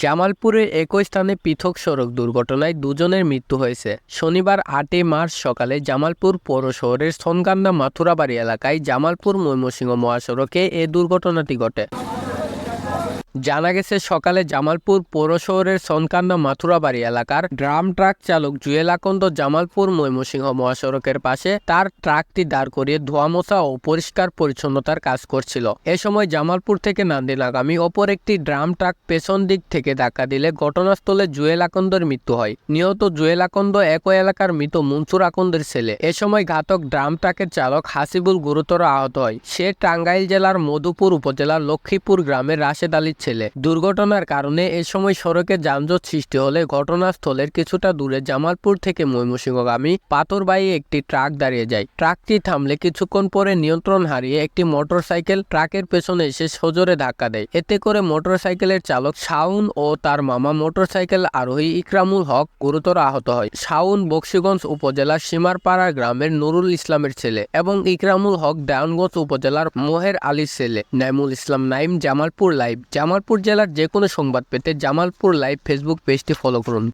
জামালপুরে একই স্থানে পৃথক সড়ক দুর্ঘটনায় দুজনের মৃত্যু হয়েছে। শনিবার ৮ মার্চ সকালে জামালপুর পৌর শহরের সোনকান্দা মাথুরাবাড়ি এলাকায় জামালপুর ময়মনসিংহ মহাসড়কে এ দুর্ঘটনাটি ঘটে। জানা গেছে, সকালে জামালপুর পৌর শহরের সোনকান্দা মাথুরাবাড়ি এলাকার ড্রাম ট্রাক চালক জুয়েল আকন্দ জামালপুর ময়মনসিংহ মহাসড়কের পাশে তার ট্রাকটি দাঁড় করিয়ে ধোয়া মোছা ও পরিষ্কার পরিচ্ছন্নতার কাজ করছিল। এ সময় জামালপুর থেকে নান্দিনাগামী অপর একটি ড্রাম ট্রাক পেছন দিক থেকে ধাক্কা দিলে ঘটনাস্থলে জুয়েল আকন্দের মৃত্যু হয়। নিহত জুয়েল আকন্দ একই এলাকার মৃত মনসুর আকন্দের ছেলে। এ সময় ঘাতক ড্রাম ট্রাকের চালক হাসিবুল গুরুতর আহত হয়। সে টাঙ্গাইল জেলার মধুপুর উপজেলার লক্ষ্মীপুর গ্রামের রাশেদ আলীর ছেলে। দুর্ঘটনার কারণে এ সময় সড়কে যানজট সৃষ্টি হলে ঘটনাস্থলের কিছুটা দূরে জামালপুর থেকে ময়মনসিংহগামী পাথরবাহী একটি ট্রাক দাঁড়িয়ে যায়। ট্রাকটি থামলে কিছুক্ষণ পরে নিয়ন্ত্রণ হারিয়ে একটি মোটরসাইকেল ট্রাকের পেছনে এসে সজোরে ধাক্কা দেয়। এতে করে মোটরসাইকেলের চালক শাওন ও তার মামা মোটরসাইকেল আরোহী ইকরামুল হক গুরুতর আহত হয়। শাওন বকশীগঞ্জ উপজেলার সীমারপাড়া গ্রামের নুরুল ইসলামের ছেলে এবং ইকরামুল হক দেওয়ানগঞ্জ উপজেলার মোহের আলীর ছেলে। নাইমুল ইসলাম নাইম, জামালপুর লাইভ। জামালপুর জেলার যে কোনো সংবাদ পেতে জামালপুর লাইভ ফেসবুক পেজটি ফলো করুন।